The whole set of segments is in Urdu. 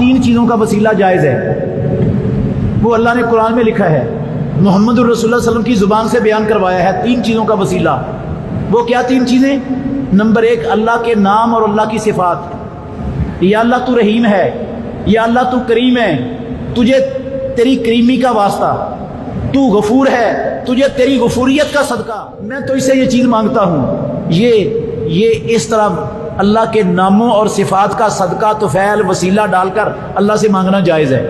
تین چیزوں کا وسیلہ جائز ہے، وہ اللہ نے قرآن میں لکھا ہے، محمد الرسول اللہ صلی اللہ علیہ وسلم کی زبان سے بیان کروایا ہے۔ تین چیزوں کا وسیلہ، وہ کیا تین چیزیں؟ نمبر ایک، اللہ کے نام اور اللہ کی صفات۔ یا اللہ تو رحیم ہے، یا اللہ تو کریم ہے، تجھے تیری کریمی کا واسطہ، تو غفور ہے، تجھے تیری غفوریت کا صدقہ، میں تو اس سے یہ چیز مانگتا ہوں۔ یہ اس طرح اللہ کے ناموں اور صفات کا صدقہ طفیل وسیلہ ڈال کر اللہ سے مانگنا جائز ہے۔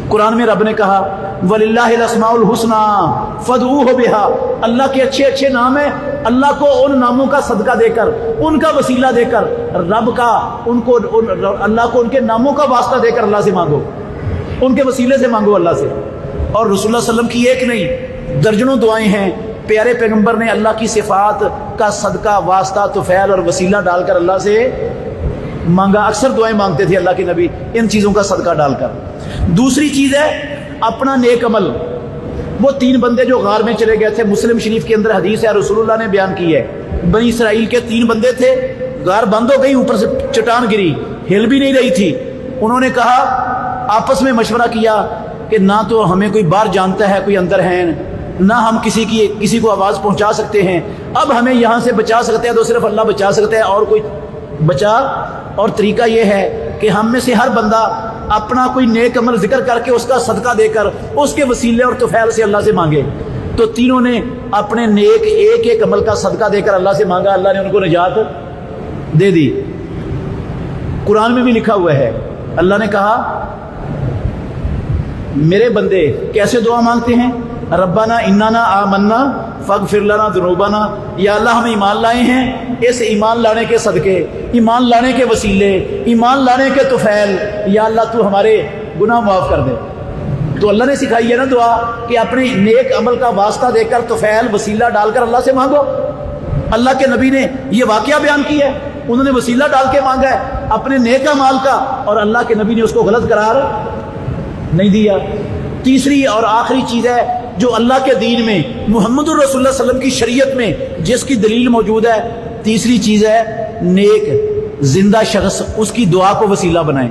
قرآن میں رب نے کہا وَلِلَّهِ الْأَسْمَاءُ الْحُسْنَى فَادْعُوهُ بِهَا، اللہ کے اچھے اچھے نام ہیں، اللہ کو ان ناموں کا صدقہ دے کر، ان کا وسیلہ دے کر، رب کا اللہ کو ان کے ناموں کا واسطہ دے کر اللہ سے مانگو، ان کے وسیلے سے مانگو اللہ سے۔ اور رسول اللہ صلی اللہ علیہ وسلم کی ایک نہیں درجنوں دعائیں ہیں، پیارے پیغمبر نے اللہ کی صفات کا صدقہ واسطہ طفیل اور وسیلہ ڈال کر اللہ سے مانگا۔ اکثر دعائیں مانگتے تھے اللہ کے نبی ان چیزوں کا صدقہ ڈال کر۔ دوسری چیز ہے اپنا نیک عمل۔ وہ تین بندے جو غار میں چلے گئے تھے، مسلم شریف کے اندر حدیث ہے، رسول اللہ نے بیان کی ہے، بنی اسرائیل کے تین بندے تھے، غار بند ہو گئی، اوپر سے چٹان گری، ہل بھی نہیں رہی تھی۔ انہوں نے کہا، آپس میں مشورہ کیا کہ نہ تو ہمیں کوئی باہر جانتا ہے کوئی اندر ہے، نہ ہم کسی کو آواز پہنچا سکتے ہیں، اب ہمیں یہاں سے بچا سکتے ہیں تو صرف اللہ بچا سکتا ہے، اور کوئی بچا۔ اور طریقہ یہ ہے کہ ہم میں سے ہر بندہ اپنا کوئی نیک عمل ذکر کر کے اس کا صدقہ دے کر اس کے وسیلے اور طفیل سے اللہ سے مانگے۔ تو تینوں نے اپنے نیک ایک ایک عمل کا صدقہ دے کر اللہ سے مانگا، اللہ نے ان کو نجات دے دی۔ قرآن میں بھی لکھا ہوا ہے، اللہ نے کہا میرے بندے کیسے دعا مانگتے ہیں، ربنا اننا آمنا فاغفر لنا ذنوبنا، یا اللہ ہم ایمان لائے ہیں، اس ایمان لانے کے صدقے، ایمان لانے کے وسیلے، ایمان لانے کے طفیل، یا اللہ تو ہمارے گناہ معاف کر دے۔ تو اللہ نے سکھائی ہے نا دعا کہ اپنے نیک عمل کا واسطہ دے کر طفیل وسیلہ ڈال کر اللہ سے مانگو۔ اللہ کے نبی نے یہ واقعہ بیان کیا ہے، انہوں نے وسیلہ ڈال کے مانگا ہے اپنے نیک اعمال کا، اور اللہ کے نبی نے اس کو غلط قرار نہیں دیا۔ تیسری اور آخری چیز ہے جو اللہ کے دین میں محمد الرسول اللہ صلی اللہ علیہ وسلم کی شریعت میں جس کی دلیل موجود ہے، تیسری چیز ہے نیک زندہ شخص اس کی دعا کو وسیلہ بنائیں۔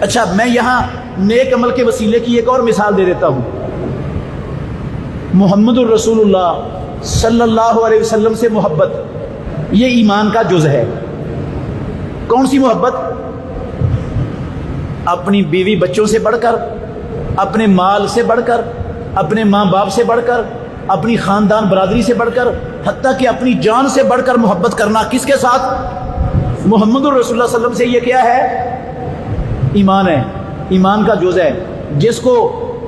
اچھا، میں یہاں نیک عمل کے وسیلے کی ایک اور مثال دے دیتا ہوں۔ محمد الرسول اللہ صلی اللہ علیہ وسلم سے محبت یہ ایمان کا جز ہے۔ کون سی محبت؟ اپنی بیوی بچوں سے بڑھ کر، اپنے مال سے بڑھ کر، اپنے ماں باپ سے بڑھ کر، اپنی خاندان برادری سے بڑھ کر، حتیٰ کہ اپنی جان سے بڑھ کر محبت کرنا۔ کس کے ساتھ؟ محمد الرسول اللہ صلی اللہ علیہ وسلم سے۔ یہ کیا ہے؟ ایمان ہے، ایمان کا جز ہے۔ جس کو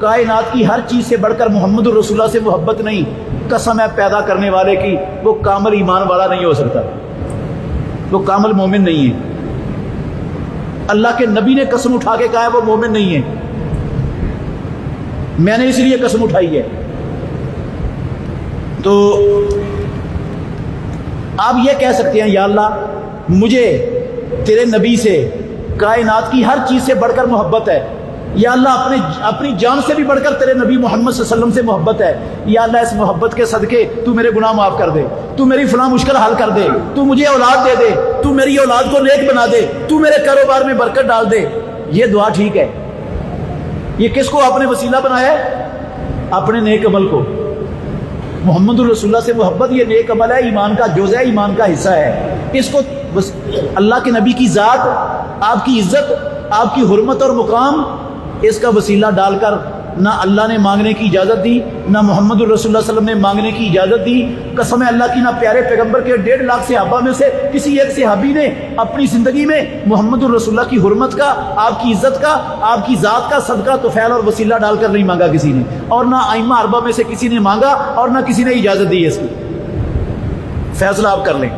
کائنات کی ہر چیز سے بڑھ کر محمد الرسول اللہ سے محبت نہیں، قسم ہے پیدا کرنے والے کی، وہ کامل ایمان والا نہیں ہو سکتا، وہ کامل مومن نہیں ہے۔ اللہ کے نبی نے قسم اٹھا کے کہا ہے وہ مومن نہیں ہے، میں نے اس لیے قسم اٹھائی ہے۔ تو آپ یہ کہہ سکتے ہیں یا اللہ مجھے تیرے نبی سے کائنات کی ہر چیز سے بڑھ کر محبت ہے، یا اللہ اپنی جان سے بھی بڑھ کر تیرے نبی محمد صلی اللہ علیہ وسلم سے محبت ہے، یا اللہ اس محبت کے صدقے تو میرے گناہ معاف کر دے، تو میری فلاں مشکل حل کر دے، تو مجھے اولاد دے دے، تو میری اولاد کو نیک بنا دے، تو میرے کاروبار میں برکت ڈال دے۔ یہ دعا ٹھیک ہے، یہ کس کو آپ نے وسیلہ بنایا ہے؟ اپنے نیک عمل کو۔ محمد الرسول اللہ سے محبت یہ نیک عمل ہے، ایمان کا جز ہے، ایمان کا حصہ ہے۔ اس کو اللہ کے نبی کی ذات، آپ کی عزت، آپ کی حرمت اور مقام، اس کا وسیلہ ڈال کر نہ اللہ نے مانگنے کی اجازت دی، نہ محمد الرسول اللہ صلی اللہ علیہ وسلم نے مانگنے کی اجازت دی۔ قسم ہے اللہ کی، نہ پیارے پیغمبر کے 1.5 لاکھ صحابہ میں سے کسی ایک صحابی نے اپنی زندگی میں محمد الرسول اللہ کی حرمت کا، آپ کی عزت کا، آپ کی ذات کا صدقہ طفیل اور وسیلہ ڈال کر نہیں مانگا کسی نے، اور نہ ائمہ اربعہ میں سے کسی نے مانگا، اور نہ کسی نے اجازت دی ہے اس کی۔ فیصلہ آپ کر لیں۔